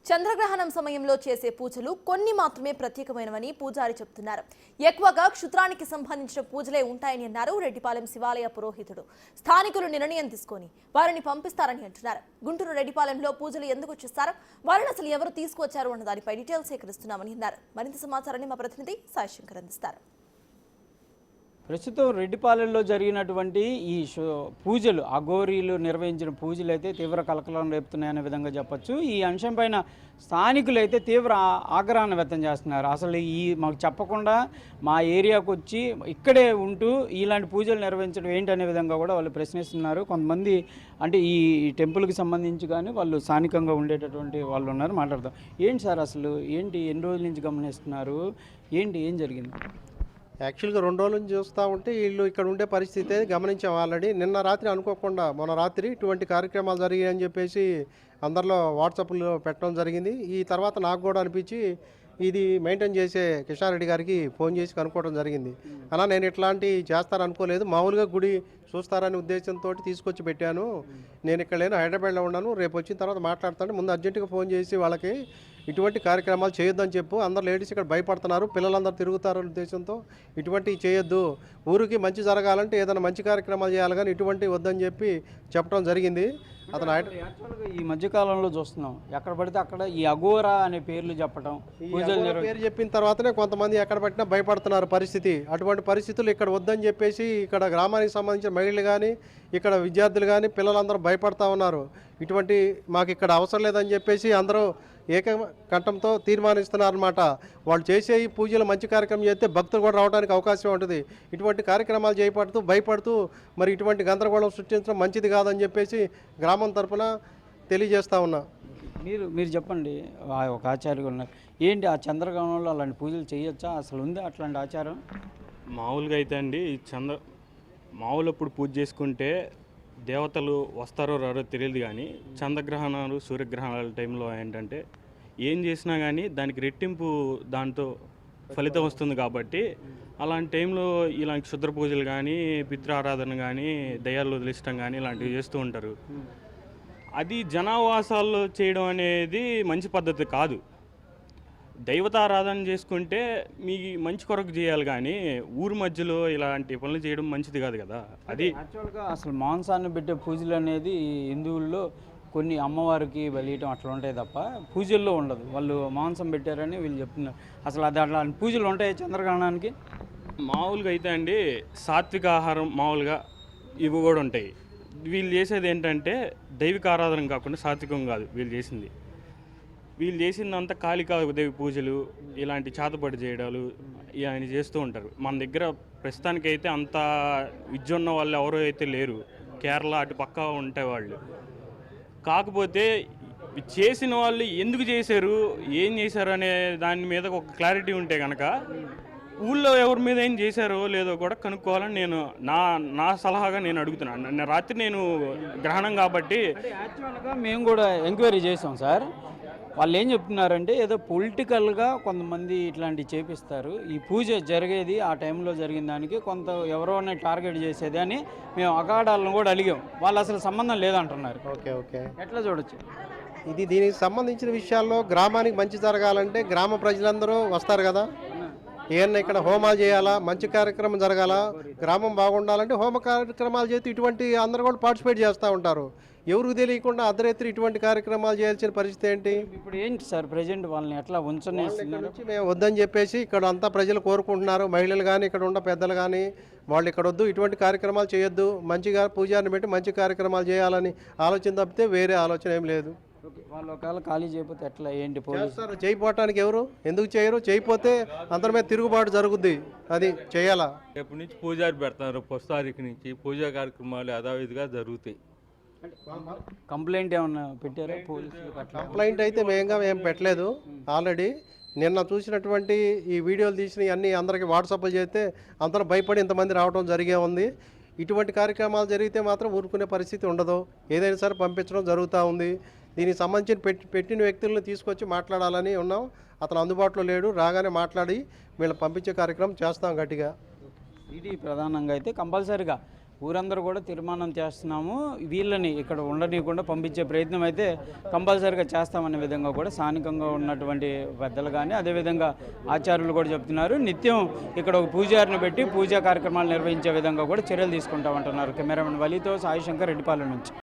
చంద్రగ్రహణం సమయంలో చేసే పూజలు కొన్ని మాత్రమే ప్రత్యేకమైనవని పూజారి చెబుతున్నారు. ఎక్కువగా క్షుద్రానికి సంబంధించిన పూజలే ఉంటాయని అన్నారు రెడ్డిపాలెం శివాలయ పురోహితుడు. స్థానికులు నిర్ణయం తీసుకొని వారిని పంపిస్తారని అంటున్నారు. గుంటూరు రెడ్డిపాలెంలో పూజలు ఎందుకు చేస్తారు, వారిని అసలు ఎవరు తీసుకొచ్చారు అన్న దానిపై డీటెయిల్స్ సేకరిస్తున్నామని అన్నారు. మరింత సమాచారాన్ని మా ప్రతినిధి సాయి శంకర్ అందిస్తారు. ప్రస్తుతం రెడ్డిపాలెంలో జరిగినటువంటి ఈ పూజలు, అఘోరీలు నిర్వహించిన పూజలు అయితే తీవ్ర కలకలం రేపుతున్నాయనే విధంగా చెప్పొచ్చు. ఈ అంశం పైన స్థానికులు అయితే తీవ్ర ఆగ్రహాన్ని వ్యక్తం చేస్తున్నారు. అసలు మాకు చెప్పకుండా మా ఏరియాకు వచ్చి ఇక్కడే ఉంటూ ఇలాంటి పూజలు నిర్వహించడం ఏంటనే విధంగా కూడా వాళ్ళు ప్రశ్నిస్తున్నారు. కొంతమంది అంటే ఈ టెంపుల్కి సంబంధించి కానీ వాళ్ళు స్థానికంగా ఉండేటటువంటి వాళ్ళు ఉన్నారు. మాట్లాడదాం. ఏంటి సార్ అసలు ఏంటి, ఎన్ని రోజుల నుంచి గమనిస్తున్నారు, ఏం జరిగింది? యాక్చువల్గా 2 రోజుల నుంచి చూస్తూ ఉంటే వీళ్ళు ఇక్కడ ఉండే పరిస్థితి గమనించాం ఆల్రెడీ. నిన్న రాత్రి అనుకోకుండా మొన్న రాత్రి ఇటువంటి కార్యక్రమాలు జరిగాయని చెప్పేసి అందరిలో వాట్సాప్లో పెట్టడం జరిగింది. ఈ తర్వాత నాకు కూడా అనిపించి ఇది మెయింటైన్ చేసే కిషారెడ్డి గారికి ఫోన్ చేసి కనుక్కోవడం జరిగింది. అలా నేను ఇట్లాంటి చేస్తారనుకోలేదు, మామూలుగా గుడి చూస్తారనే ఉద్దేశంతో తీసుకొచ్చి పెట్టాను. నేను ఇక్కడ లేను, హైదరాబాద్లో ఉన్నాను, రేపు వచ్చిన తర్వాత మాట్లాడతాను, ముందు అర్జెంటుగా ఫోన్ చేసి వాళ్ళకి ఇటువంటి కార్యక్రమాలు చేయొద్దని చెప్పు, అందరు లేడీస్ ఇక్కడ భయపడుతున్నారు, పిల్లలందరూ తిరుగుతారనే ఉద్దేశంతో ఇటువంటివి చేయొద్దు, ఊరికి మంచి జరగాలంటే ఏదైనా మంచి కార్యక్రమాలు చేయాలి కానీ ఇటువంటివి వద్దని చెప్పి చెప్పడం జరిగింది. అతను యాక్చువల్గా ఈ మధ్యకాలంలో చూస్తున్నాం, ఎక్కడ పడితే అక్కడ ఈ అఘోరా అనే పేర్లు చెప్పడం, పేరు చెప్పిన తర్వాతనే కొంతమంది ఎక్కడ పట్టినా భయపడుతున్నారు పరిస్థితి. అటువంటి పరిస్థితులు ఇక్కడ వద్దని చెప్పేసి ఇక్కడ గ్రామానికి సంబంధించిన మహిళలు కానీ ఇక్కడ విద్యార్థులు కానీ పిల్లలందరూ భయపడతా ఉన్నారు. ఇటువంటి మాకు ఇక్కడ అవసరం లేదని చెప్పేసి అందరూ ఏకకంఠంతో తీర్మానిస్తున్నారన్నమాట. వాళ్ళు చేసే ఈ పూజలు మంచి కార్యక్రమం చేస్తే భక్తులు కూడా రావడానికి అవకాశం ఉంటుంది. ఇటువంటి కార్యక్రమాలు చేపడుతూ భయపడుతూ మరి ఇటువంటి గందరగోళం సృష్టించడం మంచిది కాదని చెప్పేసి గ్రామం తరఫున తెలియజేస్తా ఉన్నా. మీరు చెప్పండి, ఒక ఆచార్యులు ఉన్నారు, ఏంటి ఆ చంద్రగ్రహణంలో అలాంటి పూజలు చేయొచ్చా, అసలు ఉంది అట్లాంటి ఆచారం? మామూలుగా అయితే అండి మామూలు అప్పుడు పూజ చేసుకుంటే దేవతలు వస్తారో రారో తెలియదు, కానీ చంద్రగ్రహణాలు సూర్యగ్రహణాల టైంలో ఏంటంటే ఏం చేసినా కానీ దానికి రెట్టింపు దాంతో ఫలితం వస్తుంది. కాబట్టి అలాంటి టైంలో ఇలాంటి క్షుద్ర పూజలు కానీ పితృఆరాధన కానీ దయ్యాలు వదిలించడం కానీ ఇలాంటివి చేస్తూ ఉంటారు. అది జనావాసాల్లో చేయడం అనేది మంచి పద్ధతి కాదు. దైవతారాధన చేసుకుంటే మీ మంచి కొరకు చేయాలి, కానీ ఊరు మధ్యలో ఇలాంటి పనులు చేయడం మంచిది కాదు కదా. అది యాక్చువల్గా అసలు మాంసాన్ని పెట్టే పూజలు అనేది హిందువుల్లో కొన్ని అమ్మవారికి బలియటం అట్లా ఉంటాయి తప్ప పూజల్లో ఉండదు. వాళ్ళు మాంసం పెట్టారని వీళ్ళు చెప్తున్నారు. అసలు అది అట్లా పూజలు ఉంటాయి చంద్రగ్రహణానికి? మామూలుగా అయితే అండి సాత్విక ఆహారం మామూలుగా ఇవి కూడా ఉంటాయి. వీళ్ళు చేసేది ఏంటంటే దైవిక ఆరాధన కాకుండా సాత్వికం కాదు వీళ్ళు చేసిందంతా కాళికాదేవి పూజలు, ఇలాంటి చేతబడి చేయడాలు ఇవన్నీ చేస్తూ ఉంటారు. మన దగ్గర ప్రస్తుతానికైతే అంత విద్య ఉన్న వాళ్ళు ఎవరో అయితే లేరు. కేరళ అటు పక్క ఉంటే వాళ్ళు. కాకపోతే చేసిన వాళ్ళు ఎందుకు చేశారు, ఏం చేశారు అనే దాని మీద ఒక క్లారిటీ ఉంటే కనుక ఊళ్ళో ఎవరి మీద ఏం చేశారో లేదో కూడా కనుక్కోవాలని నేను నా సలహాగా నేను అడుగుతున్నాను. రాత్రి నేను గ్రహణం కాబట్టి యాక్చువల్గా మేము కూడా ఎంక్వైరీ చేసాం సార్. వాళ్ళు ఏం చెప్తున్నారంటే ఏదో పొలిటికల్గా కొంతమంది ఇట్లాంటివి చేపిస్తారు, ఈ పూజ జరిగేది ఆ టైంలో జరిగిన దానికి కొంత ఎవరోనే టార్గెట్ చేసేది అని మేము అఖాడాలను కూడా అడిగాం. వాళ్ళు అసలు సంబంధం లేదంటున్నారు. ఓకే ఎట్లా చూడొచ్చు? దీనికి సంబంధించిన విషయాల్లో గ్రామానికి మంచి జరగాలంటే గ్రామ ప్రజలందరూ వస్తారు కదా. ఏమన్నా ఇక్కడ హోమాలు చేయాలా, మంచి కార్యక్రమం జరగాల, గ్రామం బాగుండాలంటే హోమ కార్యక్రమాలు చేసి ఇటువంటి అందరూ కూడా పార్టిసిపేట్ చేస్తూ ఉంటారు. ఎవరికి తెలియకుండా అర్ధరాత్రి ఇటువంటి కార్యక్రమాలు చేయాల్సిన పరిస్థితి ఏంటి? ఇప్పుడు ఏంటి సార్ ప్రజెంట్ వాళ్ళని ఎట్లా నుంచి మేము వద్దని చెప్పేసి ఇక్కడ అంతా ప్రజలు కోరుకుంటున్నారు. మహిళలు కానీ ఇక్కడ ఉన్న పెద్దలు కానీ వాళ్ళు ఇక్కడ వద్దు, ఇటువంటి కార్యక్రమాలు చేయొద్దు, మంచిగా పూజారిని పెట్టి మంచి కార్యక్రమాలు చేయాలని ఆలోచన తప్పితే వేరే ఆలోచన ఏం లేదు. వాళ్ళు ఒకవేళ ఖాళీ చేయకపోతే ఎట్లా, ఏంటి చేస్తారు? చేయిపోవటానికి ఎవరు ఎందుకు చేయరు? చేయిపోతే అందరి మీద తిరుగుబాటు జరుగుద్ది, అది చేయాలా. రేపు నుంచి పూజారి పెడతారు, 1 తారీఖు నుంచి పూజా కార్యక్రమాలు యథావిధిగా జరుగుతాయి. కంప్లైంట్ ఏమన్నా పెట్టారా పోలీసులు? కంప్లైంట్ అయితే మేము పెట్టలేదు. ఆల్రెడీ నిన్న చూసినటువంటి ఈ వీడియోలు తీసిన అన్నీ అందరికీ వాట్సాప్లు చేస్తే అందరూ భయపడి ఇంతమంది రావడం జరిగే ఉంది. ఇటువంటి కార్యక్రమాలు జరిగితే మాత్రం ఊరుకునే పరిస్థితి ఉండదు, ఏదైనా సరే పంపించడం జరుగుతూ ఉంది. దీనికి సంబంధించిన పెట్టిన వ్యక్తులను తీసుకొచ్చి మాట్లాడాలని ఉన్నాం. అతను అందుబాటులో లేడు, రాగానే మాట్లాడి వీళ్ళని పంపించే కార్యక్రమం చేస్తాం గట్టిగా. ఇది ప్రధానంగా అయితే కంపల్సరీగా ఊరందరూ కూడా తీర్మానం చేస్తున్నాము, వీళ్ళని ఇక్కడ ఉండనీయకుండా పంపించే ప్రయత్నం అయితే కంపల్సరీగా చేస్తామనే విధంగా కూడా స్థానికంగా ఉన్నటువంటి పెద్దలు కానీ అదేవిధంగా ఆచార్యులు కూడా చెప్తున్నారు. నిత్యం ఇక్కడ ఒక పూజారిని పెట్టి పూజా కార్యక్రమాలు నిర్వహించే విధంగా కూడా చర్యలు తీసుకుంటామంటున్నారు. కెమెరామెన్ వలీతో సాయి శంకర్, రెడ్డిపాలెం నుంచి.